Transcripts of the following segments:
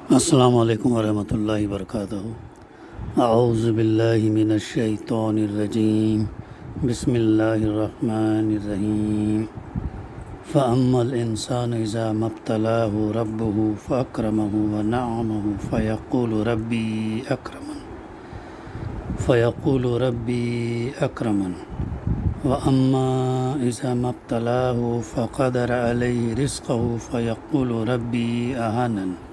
السلام علیکم ورحمۃ اللہ وبرکاتہ۔ اعوذ باللہ من الشیطان الرجیم، بسم اللہ الرحمن الرحیم۔ فَأَمَّا الْإِنسَانُ إِذَا مَا ابْتَلَاهُ رَبُّهُ فَأَكْرَمَهُ وَنَعَّمَهُ فَيَقُولُ رَبِّي أَكْرَمَنِ وَأَمَّا إِذَا مَا ابْتَلَاهُ فَقَدَرَ عَلَيْهِ رِزْقَهُ فَيَقُولُ رَبِّي أَهَانَنِ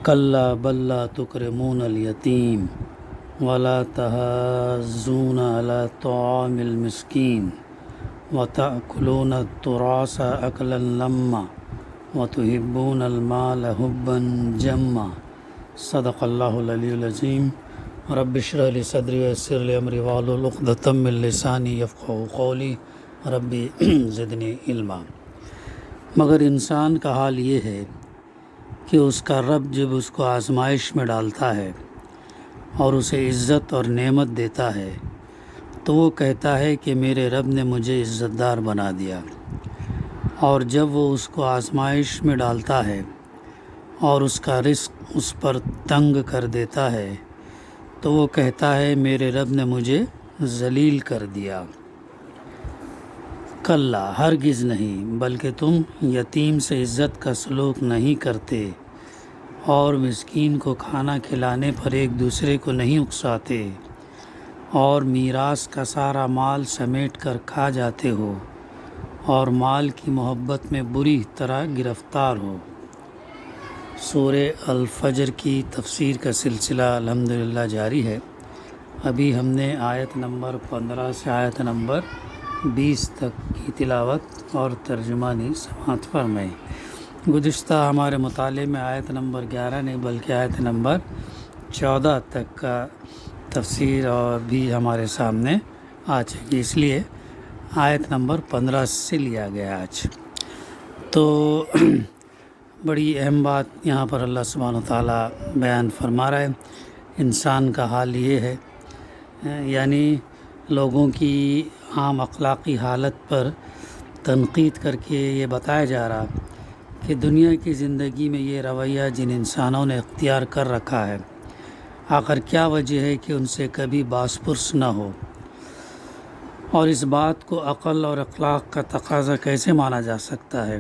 کلا بل لا تکرمون الیتیم ولا تحاضون علی طعام المسکین وتأکلون التراث اکلا لما وتحبون المال حبا جما۔ صدق اللہ العلی العظیم۔ رب اشرح لی صدری ویسر لی امری واحلل عقدۃ من لسانی یفقہوا قولی ربی زدنی علما۔ مگر انسان کا حال یہ ہے کہ اس کا رب جب اس کو آزمائش میں ڈالتا ہے اور اسے عزت اور نعمت دیتا ہے تو وہ کہتا ہے کہ میرے رب نے مجھے عزت دار بنا دیا، اور جب وہ اس کو آزمائش میں ڈالتا ہے اور اس کا رزق اس پر تنگ کر دیتا ہے تو وہ کہتا ہے میرے رب نے مجھے ذلیل کر دیا۔ کلا ہرگز نہیں، بلکہ تم یتیم سے عزت کا سلوک نہیں کرتے اور مسکین کو کھانا کھلانے پر ایک دوسرے کو نہیں اکساتے اور میراث کا سارا مال سمیٹ کر کھا جاتے ہو اور مال کی محبت میں بری طرح گرفتار ہو۔ سورہ الفجر کی تفسیر کا سلسلہ الحمدللہ جاری ہے۔ ابھی ہم نے آیت نمبر 15 سے آیت نمبر 20 تک کی تلاوت اور ترجمانی سماعت فرمائی۔ گزشتہ ہمارے مطالعے میں آیت نمبر 11 نہیں بلکہ آیت نمبر 14 تک کا تفسیر اور بھی ہمارے سامنے آ چکی، اس لیے آیت نمبر 15 سے لیا گیا آج۔ تو بڑی اہم بات یہاں پر اللہ سبحانہ وتعالیٰ بیان فرما رہا ہے۔ انسان کا حال یہ ہے، یعنی لوگوں کی عام اخلاقی حالت پر تنقید کر کے یہ بتایا جا رہا کہ دنیا کی زندگی میں یہ رویہ جن انسانوں نے اختیار کر رکھا ہے، آخر کیا وجہ ہے کہ ان سے کبھی باس پرس نہ ہو، اور اس بات کو عقل اور اخلاق کا تقاضا کیسے مانا جا سکتا ہے۔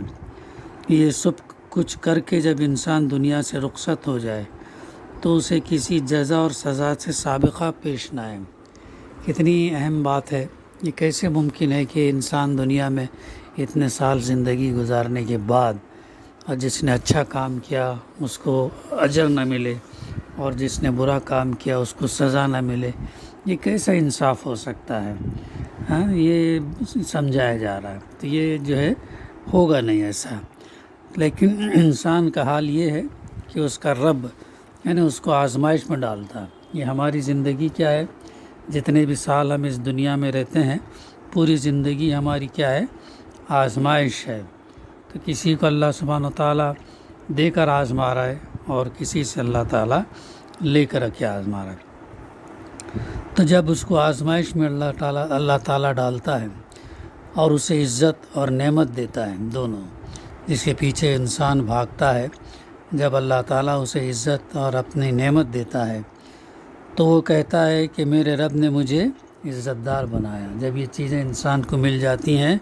یہ سب کچھ کر کے جب انسان دنیا سے رخصت ہو جائے تو اسے کسی جزا اور سزا سے سابقہ پیش نہ آئے۔ کتنی اہم بات ہے، یہ کیسے ممکن ہے کہ انسان دنیا میں اتنے سال زندگی گزارنے کے بعد اور جس نے اچھا کام کیا اس کو اجر نہ ملے اور جس نے برا کام کیا اس کو سزا نہ ملے؟ یہ کیسا انصاف ہو سکتا ہے؟ یہ سمجھایا جا رہا ہے۔ تو یہ جو ہے ہوگا نہیں ایسا، لیکن انسان کا حال یہ ہے کہ اس کا رب یعنی اس کو آزمائش میں ڈالتا ہے۔ یہ ہماری زندگی کیا ہے، جتنے بھی سال ہم اس دنیا میں رہتے ہیں پوری زندگی ہماری کیا ہے، آزمائش ہے۔ تو کسی کو اللہ سبحانہ وتعالیٰ دے کر آزما رہا ہے اور کسی سے اللہ تعالیٰ لے کر کے آزما رہا ہے۔ تو جب اس کو آزمائش میں اللہ تعالیٰ ڈالتا ہے اور اسے عزت اور نعمت دیتا ہے دونوں، جس کے پیچھے انسان بھاگتا ہے، جب اللہ تعالیٰ اسے عزت اور اپنی نعمت دیتا ہے تو وہ کہتا ہے کہ میرے رب نے مجھے عزت دار بنایا۔ جب یہ چیزیں انسان کو مل جاتی ہیں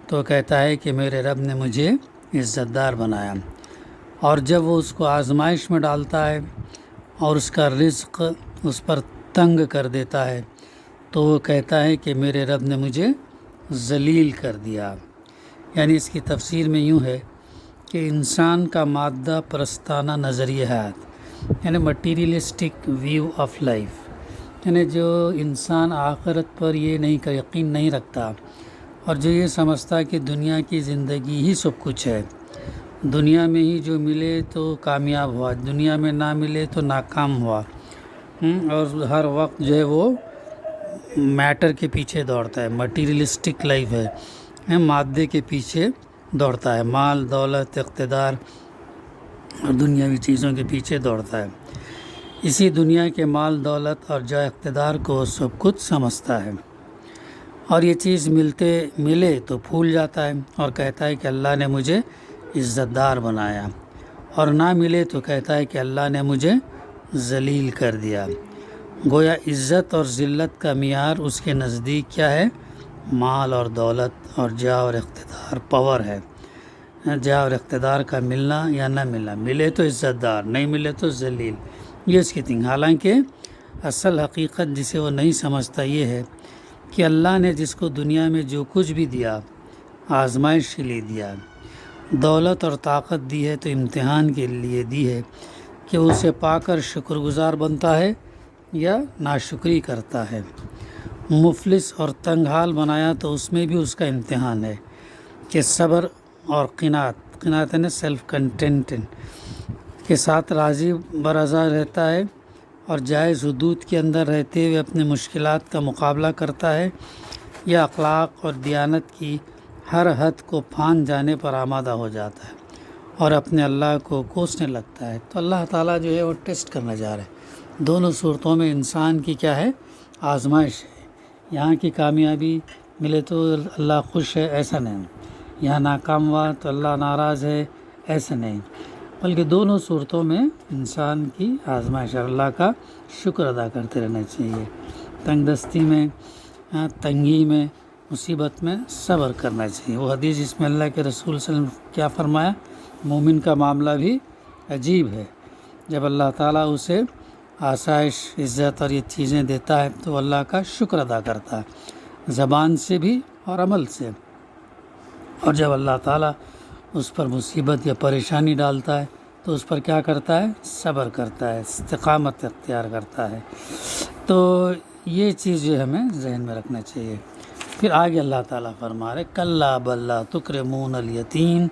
تو کہتا ہے کہ میرے رب نے مجھے عزت دار بنایا، اور جب وہ اس کو آزمائش میں ڈالتا ہے اور اس کا رزق اس پر تنگ کر دیتا ہے تو وہ کہتا ہے کہ میرے رب نے مجھے ذلیل کر دیا۔ یعنی اس کی تفسیر میں یوں ہے کہ انسان کا مادہ پرستانہ نظریہ حیات، یعنی مٹیریلسٹک ویو آف لائف، یعنی جو انسان آخرت پر یہ یقین نہیں رکھتا اور جو یہ سمجھتا کہ دنیا کی زندگی ہی سب کچھ ہے، دنیا میں ہی جو ملے تو کامیاب ہوا، دنیا میں نہ ملے تو ناکام ہوا، اور ہر وقت جو ہے وہ میٹر کے پیچھے دوڑتا ہے، مٹیریلسٹک لائف ہے، مادے کے پیچھے دوڑتا ہے، مال دولت اقتدار اور دنیاوی چیزوں کے پیچھے دوڑتا ہے۔ اسی دنیا کے مال دولت اور جا اقتدار کو سب کچھ سمجھتا ہے، اور یہ چیز ملے تو پھول جاتا ہے اور کہتا ہے کہ اللہ نے مجھے عزت دار بنایا، اور نہ ملے تو کہتا ہے کہ اللہ نے مجھے ذلیل کر دیا۔ گویا عزت اور ذلت کا معیار اس کے نزدیک کیا ہے؟ مال اور دولت اور جاہ اور اقتدار، پاور ہے۔ جاہ اور اقتدار کا ملنا یا نہ ملنا، ملے تو عزت دار، نہیں ملے تو ذلیل، یہ اس کی تھنک۔ حالانکہ اصل حقیقت جسے وہ نہیں سمجھتا یہ ہے کہ اللہ نے جس کو دنیا میں جو کچھ بھی دیا آزمائش کے لیے دیا، دولت اور طاقت دی ہے تو امتحان کے لیے دی ہے کہ اسے پا کر شکر گزار بنتا ہے یا ناشکری کرتا ہے۔ مفلس اور تنگ حال بنایا تو اس میں بھی اس کا امتحان ہے کہ صبر اور قناعت یعنی سیلف کنٹینٹ کے ساتھ راضی برضا رہتا ہے اور جائز حدود کے اندر رہتے ہوئے اپنے مشکلات کا مقابلہ کرتا ہے، یا اخلاق اور دیانت کی ہر حد کو پھان جانے پر آمادہ ہو جاتا ہے اور اپنے اللہ کو کوسنے لگتا ہے۔ تو اللہ تعالیٰ جو ہے وہ ٹیسٹ کرنا جا رہا ہے۔ دونوں صورتوں میں انسان کی کیا ہے؟ آزمائش ہے۔ یہاں کی کامیابی ملے تو اللہ خوش ہے، ایسا نہیں۔ یہاں ناکام ہوا تو اللہ ناراض ہے، ایسا نہیں، بلکہ دونوں صورتوں میں انسان کی آزمائش، اللہ کا شکر ادا کرتے رہنا چاہیے۔ تنگ دستی میں، تنگی میں، مصیبت میں صبر کرنا چاہیے۔ وہ حدیث جس میں اللہ کے رسول صلی اللہ علیہ وسلم کیا فرمایا؟ مومن کا معاملہ بھی عجیب ہے، جب اللہ تعالیٰ اسے آسائش، عزت اور یہ چیزیں دیتا ہے تو اللہ کا شکر ادا کرتا ہے، زبان سے بھی اور عمل سے۔ اور جب اللہ تعالیٰ اس پر مصیبت یا پریشانی ڈالتا ہے تو اس پر کیا کرتا ہے؟ صبر کرتا ہے، استقامت اختیار کرتا ہے۔ تو یہ چیز جو ہمیں ذہن میں رکھنا چاہیے۔ پھر آگے اللہ تعالیٰ فرما رہے کلا بل لا تکرمون الیتیم،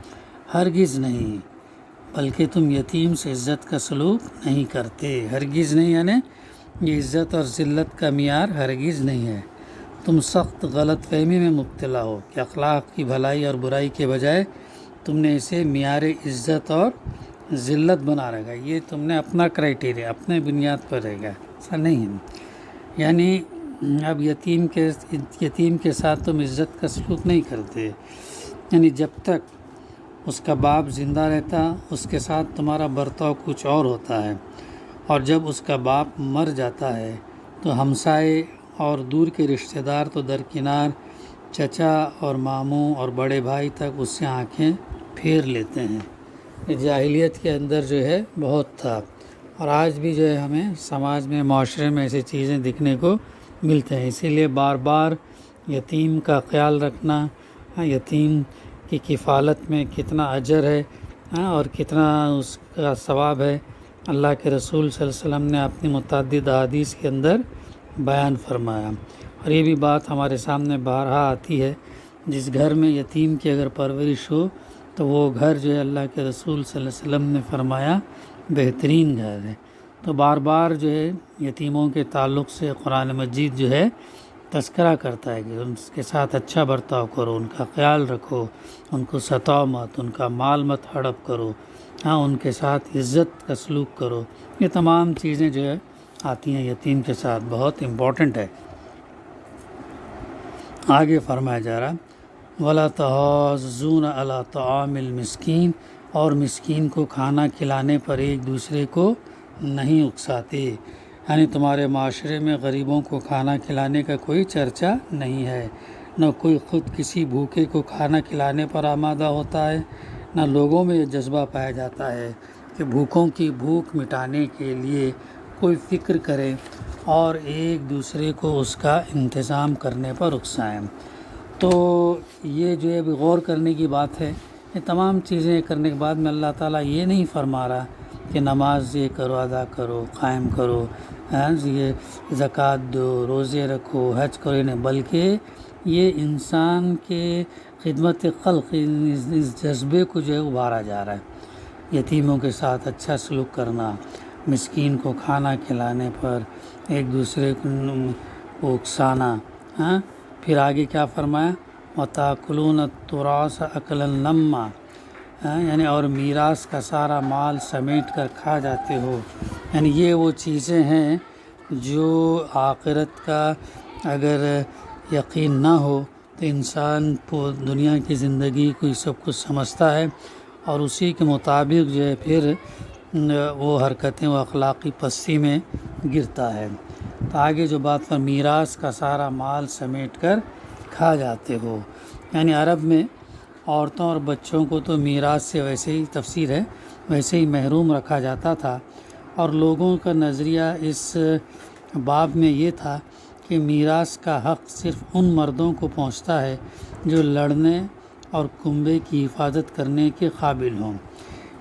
ہرگز نہیں، بلکہ تم یتیم سے عزت کا سلوک نہیں کرتے۔ ہرگز نہیں یعنی یہ عزت اور ذلت کا معیار ہرگز نہیں ہے۔ تم سخت غلط فہمی میں مبتلا ہو کہ اخلاق کی بھلائی اور برائی کے بجائے تم نے اسے معیار عزت اور ذلت بنا رکھا ہے۔ یہ تم نے اپنا کرائٹیریا، اپنے بنیاد پر رہے گا، ایسا نہیں ہے۔ یعنی اب یتیم کے ساتھ تم عزت کا سلوک نہیں کرتے، یعنی جب تک اس کا باپ زندہ رہتا اس کے ساتھ تمہارا برتاؤ کچھ اور ہوتا ہے، اور جب اس کا باپ مر جاتا ہے تو ہمسائے اور دور کے رشتہ دار تو درکنار، چچا اور ماموں اور بڑے بھائی تک اس سے آنکھیں پھیر لیتے ہیں۔ یہ جاہلیت کے اندر جو ہے بہت تھا، اور آج بھی جو ہے ہمیں سماج میں، معاشرے میں ایسی چیزیں دکھنے کو ملتے ہیں۔ اسی لیے بار بار یتیم کا خیال رکھنا، یتیم کی کفالت میں کتنا اجر ہے اور کتنا اس کا ثواب ہے، اللہ کے رسول صلی اللہ علیہ وسلم نے اپنی متعدد احادیث کے اندر بیان فرمایا۔ اور یہ بھی بات ہمارے سامنے بارہا آتی ہے، جس گھر میں یتیم کی اگر پرورش ہو تو وہ گھر جو ہے اللہ کے رسول صلی اللہ علیہ وسلم نے فرمایا بہترین گھر ہے۔ تو بار بار جو ہے یتیموں کے تعلق سے قرآن مجید جو ہے تذکرہ کرتا ہے کہ ان کے ساتھ اچھا برتاؤ کرو، ان کا خیال رکھو، ان کو ستاؤ مت، ان کا مال مت ہڑپ کرو، ان کے ساتھ عزت کا سلوک کرو۔ یہ تمام چیزیں جو ہے آتی ہیں یتیم کے ساتھ، بہت امپورٹنٹ ہے۔ آگے فرمایا جا رہا وَلَا تَحَاضُّونَ عَلَىٰ طَعَامِ الْمِسْكِينِ، اور مسکین کو کھانا کھلانے پر ایک دوسرے کو نہیں اکساتے، یعنی تمہارے معاشرے میں غریبوں کو کھانا کھلانے کا کوئی چرچا نہیں ہے، نہ کوئی خود کسی بھوکے کو کھانا کھلانے پر آمادہ ہوتا ہے، نہ لوگوں میں یہ جذبہ پایا جاتا ہے کہ بھوکوں کی بھوک مٹانے کے لیے کوئی فکر کرے اور ایک دوسرے کو اس کا انتظام کرنے پر اکسائیں۔ تو یہ جو ہے غور کرنے کی بات ہے۔ یہ تمام چیزیں کرنے کے بعد میں اللہ تعالیٰ یہ نہیں فرما رہا کہ نماز یہ کرو، ادا کرو، قائم کرو، یہ زکوٰۃ دو، روزے رکھو، حج کرو، نہیں، بلکہ یہ انسان کے خدمت خلق اس جذبے کو جو ہے ابھارا جا رہا ہے۔ یتیموں کے ساتھ اچھا سلوک کرنا، مسکین کو کھانا کھلانے پر ایک دوسرے کو اکسانا۔ پھر آگے کیا فرمایا؟ وَتَأْكُلُونَ التُّرَاثَ أَكْلًا لَمًّا، یعنی اور میراث کا سارا مال سمیٹ کر کھا جاتے ہو۔ یعنی یہ وہ چیزیں ہیں جو آخرت کا اگر یقین نہ ہو تو انسان دنیا کی زندگی کو سب کچھ سمجھتا ہے اور اسی کے مطابق جو ہے پھر وہ حرکتیں و اخلاقی پستی میں گرتا ہے۔ تو آگے جو بات پر میراث کا سارا مال سمیٹ کر کھا جاتے ہو، یعنی عرب میں عورتوں اور بچوں کو تو میراث سے ویسے ہی تفسیر ہے ویسے ہی محروم رکھا جاتا تھا، اور لوگوں کا نظریہ اس باب میں یہ تھا کہ میراث کا حق صرف ان مردوں کو پہنچتا ہے جو لڑنے اور کنبے کی حفاظت کرنے کے قابل ہوں۔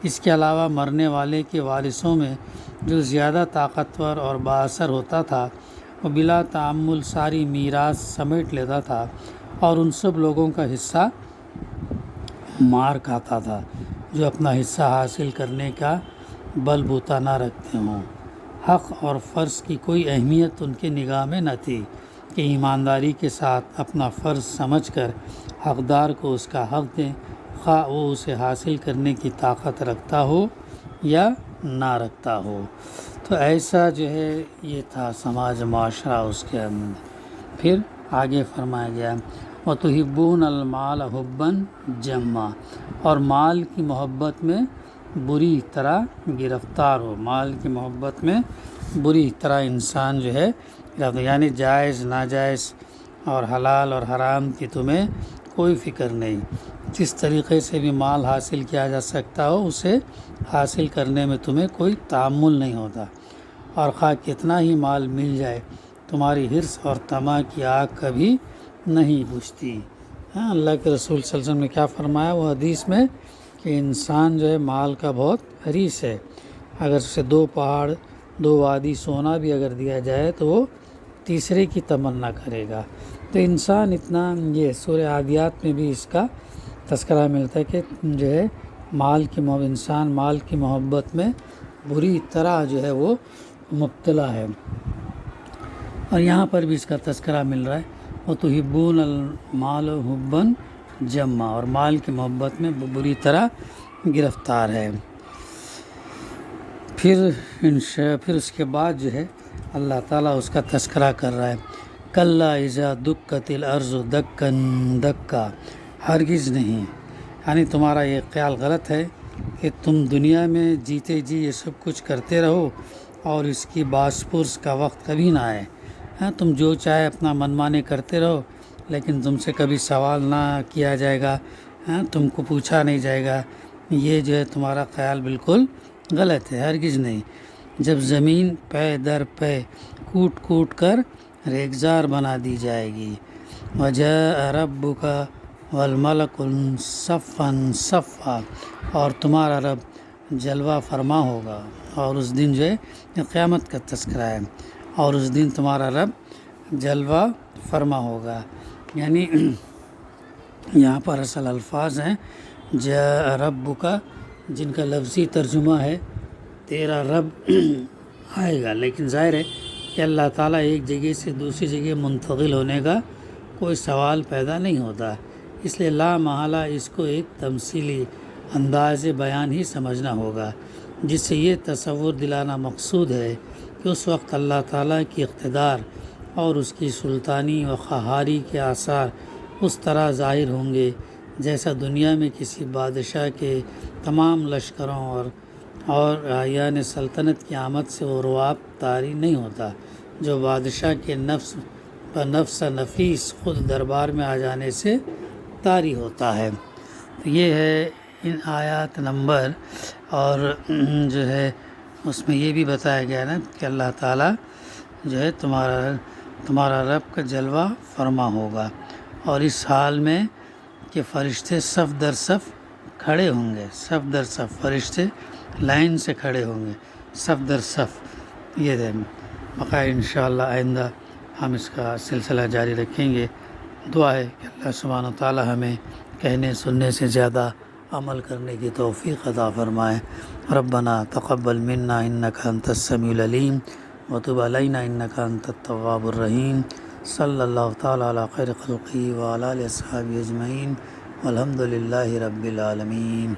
اس کے علاوہ مرنے والے کے وارثوں میں جو زیادہ طاقتور اور بااثر ہوتا تھا وہ بلا تعمل ساری میراث سمیٹ لیتا تھا اور ان سب لوگوں کا حصہ مار کھاتا تھا جو اپنا حصہ حاصل کرنے کا بل بوتا نہ رکھتے ہوں۔ حق اور فرض کی کوئی اہمیت ان کے نگاہ میں نہ تھی کہ ایمانداری کے ساتھ اپنا فرض سمجھ کر حقدار کو اس کا حق دیں، خواہ وہ اسے حاصل کرنے کی طاقت رکھتا ہو یا نہ رکھتا ہو۔ تو ایسا جو ہے یہ تھا سماج معاشرہ اس کے اندر۔ پھر آگے فرمایا گیا وَتُحِبُّونَ الْمَالَ حُبًّا جَمًّا، اور مال کی محبت میں بری طرح گرفتار ہو، مال کی محبت میں بری طرح انسان جو ہے یعنی جائز ناجائز اور حلال اور حرام کی تمہیں کوئی فکر نہیں، جس طریقے سے بھی مال حاصل کیا جا سکتا ہو اسے حاصل کرنے میں تمہیں کوئی تعمل نہیں ہوتا، اور خواہ کتنا ہی مال مل جائے تمہاری حرص اور طمع کی آگ کبھی نہیں بجھتی۔ ہاں، اللہ کے رسول صلی اللہ علیہ وسلم نے کیا فرمایا وہ حدیث میں کہ انسان جو ہے مال کا بہت حریص ہے، اگر اسے 2 پہاڑ 2 وادی سونا بھی اگر دیا جائے تو وہ تیسرے کی تمنا کرے گا۔ تو انسان اتنا، یہ سورہ عادیات میں بھی اس کا تذکرہ ملتا ہے کہ جو ہے انسان مال کی محبت میں بری طرح جو ہے وہ مبتلا ہے، اور یہاں پر بھی اس کا تذکرہ مل رہا ہے وَتُحِبُّونَ الْمَالَ حُبًّا جَمًّا، اور مال کی محبت میں بری طرح گرفتار ہے۔ پھر اس کے بعد جو ہے اللہ تعالیٰ اس کا تذکرہ کر رہا ہے کَلَّا اِذَا دُکَّتِ الْأَرْضُ دَکًّا دَکًّا، ہرگز نہیں، یعنی تمہارا یہ خیال غلط ہے کہ تم دنیا میں جیتے جی یہ سب کچھ کرتے رہو اور اس کی باس پرس کا وقت کبھی نہ آئے۔ ہاں، تم جو چاہے اپنا من مانے کرتے رہو، لیکن تم سے کبھی سوال نہ کیا جائے گا، ہاں، تم کو پوچھا نہیں جائے گا۔ یہ جو ہے تمہارا خیال بالکل غلط ہے، ہرگز نہیں۔ جب زمین پے در پے کوٹ کوٹ کر ریگزار بنا دی جائے گی، وَجَاءَ رَبُّكَ وَالْمَلَكُ صَفًّا صَفًّا، اور تمہارا رب جلوہ فرما ہوگا، اور اس دن جو ہے یہ قیامت کا تذکرہ ہے، اور اس دن تمہارا رب جلوہ فرما ہوگا، یعنی یہاں پر اصل الفاظ ہیں جاء ربک، جن کا لفظی ترجمہ ہے تیرا رب آئے گا، لیکن ظاہر ہے کہ اللہ تعالیٰ ایک جگہ سے دوسری جگہ منتقل ہونے کا کوئی سوال پیدا نہیں ہوتا، اس لیے لا محالہ اس کو ایک تمثیلی انداز بیان ہی سمجھنا ہوگا، جس سے یہ تصور دلانا مقصود ہے کہ اس وقت اللہ تعالیٰ کی اقتدار اور اس کی سلطانی و قہاری کے آثار اس طرح ظاہر ہوں گے جیسا دنیا میں کسی بادشاہ کے تمام لشکروں اور اعیان سلطنت کی آمد سے وہ رعب طاری نہیں ہوتا جو بادشاہ کے نفس نفیس خود دربار میں آ جانے سے طاری ہوتا ہے۔ تو یہ ہے ان آیات نمبر، اور جو ہے اس میں یہ بھی بتایا گیا نا کہ اللہ تعالیٰ جو ہے تمہارا رب کا جلوہ فرما ہوگا، اور اس حال میں کہ فرشتے صف در صف کھڑے ہوں گے، صف در صف فرشتے لائن سے کھڑے ہوں گے، صف در صف۔ یہ ہے بقایا انشاءاللہ آئندہ ہم اس کا سلسلہ جاری رکھیں گے۔ دعا ہے کہ اللہ سبحانہ وتعالی ہمیں کہنے سننے سے زیادہ عمل کرنے کی توفیق عطا فرمائے۔ ربنا تقبل منا انک انت السمیع العلیم وتب علینا انک انت التواب الرحیم۔ صلی اللہ تعالی علی خیر خلقہ وعلی آلہ وصحبہ اجمعین والحمد للہ رب العالمین۔